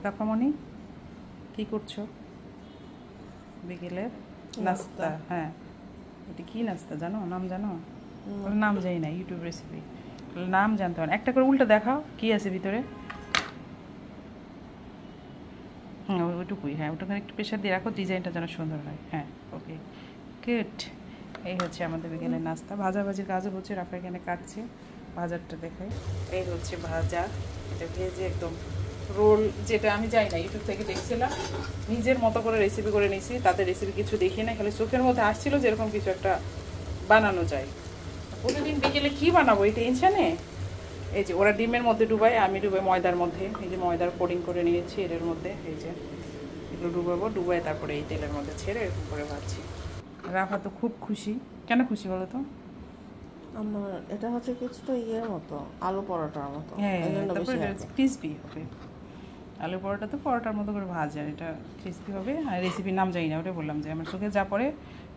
রাফামণি কি করছো? বিকেলের নাস্তা। হ্যাঁ, এটা কি নাস্তা জানো? নাম জানো? নাম জানি না, ইউটিউব রেসিপি, নাম জানতে পারেন। একটা করে উল্টো দেখাও কি আছে ভিতরে। হ্যাঁ ওইটুকুই, হ্যাঁ ওটাখানে একটু প্রেশার দিয়ে রাখো, ডিজাইনটা যেন সুন্দর হয়। হ্যাঁ ওকে গুড। এই হচ্ছে আমাদের বিকেলের নাস্তা। ভাজাভাজির কাজও হচ্ছে, রাফা এখানে কাটছে। ভাজারটা দেখাই, এই হচ্ছে ভাজা, এটা ভেজে একদম রোল, যেটা আমি যাই না, ইউটিউব থেকে দেখছিলাম, নিজের মতো করে রেসিপি করে নিয়েছি। তাদের রেসিপি কিছু দেখি না, খালি চোখের মধ্যে আসছিল যেরকম কিছু একটা বানানো যায়। প্রতিদিন বিকেলে কি বানাবো এই টেনশানে। এই যে ওরা ডিমের মধ্যে ডুবাই, আমি ডুবাই ময়দার মধ্যে। এই যে ময়দার কোডিং করে নিয়েছি এর মধ্যে, এই যে এগুলো ডুবাবো, ডুবাই তারপরে এই তেলের মধ্যে ছেড়ে এরকম করে ভাজছি। রাফা তো খুব খুশি। কেন খুশি বলো তো? আমার এটা হচ্ছে কিছুটা ইয়ের মতো, আলু পরোটার মতো। হ্যাঁ, তারপরে ক্রিসপি হবে। আলু পরোটা তো পরোটার মতো করে ভাজা, এটা ক্রিসপি হবে। আর রেসিপির নাম জানি না, ওটা বললাম যে আমার চোখে যা পড়ে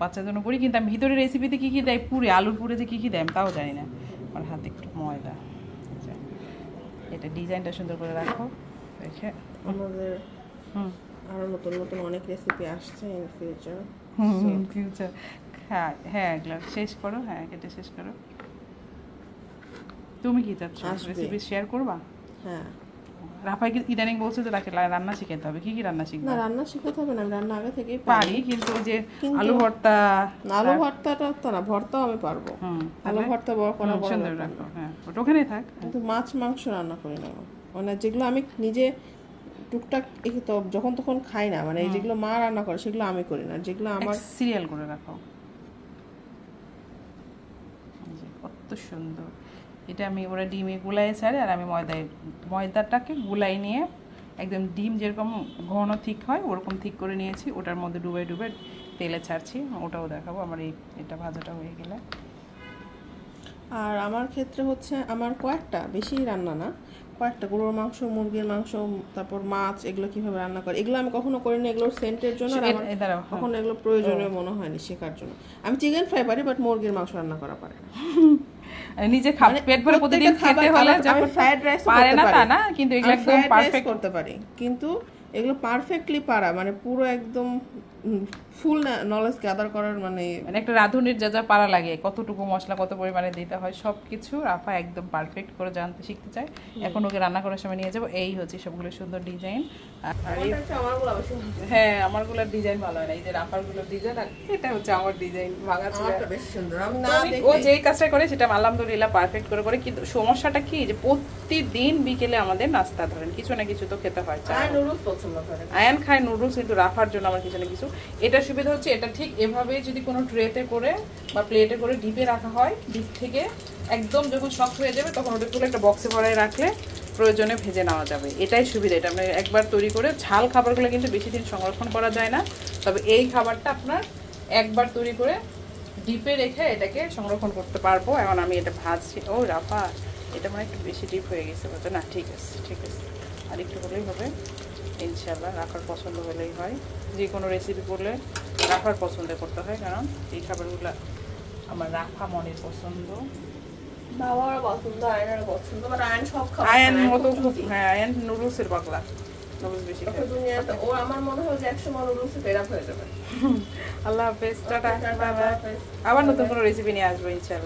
বাচ্চার জন্য করি, কিন্তু আমি ভিতরে রেসিপিতে কী কী দেয়, পুরে আলুর পুরে যে কী কী দেয় আমি তাও জানি না। আমার হাতে একটু ময়দা, এটা ডিজাইনটা সুন্দর করে রাখো দেখে। আমাদের আরো নতুন নতুন অনেক রেসিপি আসছে ইন ফিউচার। ফিউচার, হ্যাঁ হ্যাঁ, এগুলো শেষ করো। হ্যাঁ কেটে শেষ করো। তুমি কি চাচ্ছ, রেসিপি শেয়ার করবা? হ্যাঁ, রাফাই ইদানিং বলছে যে তাকে রান্না শিখাতে হবে। কি কি রান্না শিখবে? না রান্না শেখাতে হবে না, আমি রান্না আগে থেকেই পারি, কিন্তু যে আলু ভর্তা, আলু ভর্তাটা তো না, ভর্তাও আমি পারবো। আলু ভর্তা বড় করা বড় সুন্দর রাখো। হ্যাঁ ওটা ওখানেই থাক। কিন্তু মাছ মাংস রান্না করি না, মানে যেগুলো আমি নিজে টুকটাক তো যখন তখন খাই না, মানে এই যেগুলো মা রান্না করে সেগুলো আমি করি না, যেগুলো আমার সিরিয়াল করে রাখো। কত সুন্দর। এটা আমি ওরা ডিমে গুলাই ছাড়ে, আর আমি ময়দাটাকে গুলাই নিয়ে একদম ডিম যেরকম ঘন ঠিক হয় ওরকম ঠিক করে নিয়েছি, ওটার মধ্যে ডুবে ডুবে তেলে ছাড়ছি। ওটাও দেখাবো আমার এটা ভাজাটা হয়ে গেলে। আর আমার ক্ষেত্রে হচ্ছে আমার কয়েকটা, বেশি রান্না না, কয়েকটা গরুর মাংস, মুরগির মাংস, তারপর মাছ, এগুলো কিভাবে রান্না করে এগুলো আমি কখনো করিনি। এগুলোর সেন্টের জন্য কখনো এগুলো প্রয়োজনীয় মনে হয়নি শেখার জন্য। আমি চিকেন ফ্রাই পারি, বাট মুরগির মাংস রান্না করা পারে না। নিজে পেট ভরে প্রতিদিন খেতে হলে যখন ফ্রাইড রাইস পারে না তা না, কিন্তু এগুলো একদম পারফেক্ট করতে পারি। কিন্তু এগুলো পারফেক্টলি পারা মানে পুরো একদম ফুল নলেজ গ্যাদার করার, মানে একটা রাঁধুনির যা যা পারা লাগে, কতটুকু মশলা কত পরিমাণে দিতে হয় সব কিছু রাফা একদম পারফেক্ট করে জানতে শিখতে চায়। এখন ওকে রান্না করার সময় নিয়ে যাবো। এই হচ্ছে সবগুলো সুন্দর ডিজাইন। হ্যাঁ আমারগুলোর ডিজাইন ভালো হয় না, এই যে রাফারগুলোর ডিজাইন, আর এটা হচ্ছে আমার ডিজাইন ভাঙা ছিল। ও যেই কাজটা করে সেটা আলহামদুলিল্লাহ পারফেক্ট করে করে। কিন্তু সমস্যাটা কি, যে প্রতিদিন বিকেলে আমাদের নাস্তা ধরেন কিছু না কিছু তো খেতে হয়। আয়ান খায় নুডলস, কিন্তু রাফার জন্য আমার কিছু না কিছু। এটা সুবিধা হচ্ছে, এটা ঠিক এভাবে যদি কোনো ট্রেতে করে বা প্লেটে করে ডিপে রাখা হয়, ডিপ থেকে একদম যখন শক্ত হয়ে যাবে তখন ওটা তুলে একটা বক্সে ভরায় রাখলে প্রয়োজনে ভেজে নেওয়া যাবে। এটাই সুবিধা। এটা আপনি একবার তৈরি করে, ঝাল খাবারগুলো কিন্তু বেশি দিন সংরক্ষণ করা যায় না, তবে এই খাবারটা আপনার একবার তৈরি করে ডিপে রেখে এটাকে সংরক্ষণ করতে পারবো। এখন আমি এটা ভাজছি। ও রাফা, এটা মানে একটু বেশি ডিপ হয়ে গেছে বলতে। না ঠিক আছে ঠিক আছে, আর একটু হলেই হবে ইনশাল্লাহ। রাখার পছন্দ হলেই হয়, যে কোনো রেসিপি করলে রাখার পছন্দ করতে হয়, কারণ এই খাবারগুলো আমার রাখা মনের পছন্দ, বাবার পছন্দ, আয়নের পছন্দ, বাট আয়ন সব খায়। আয়ন মতো খুব, হ্যাঁ আয়ন নুডলসের পাগলা, নুডলস বেশি খায়। দুনিয়াতে ও আমার মনে হয় যে একসময় নুডলসে ফেড আপ হয়ে যাবে। আল্লাহ হাফেজ, টাটা, বাই বাই। আবার নতুন কোনো রেসিপি নিয়ে আসবো ইনশাল্লাহ।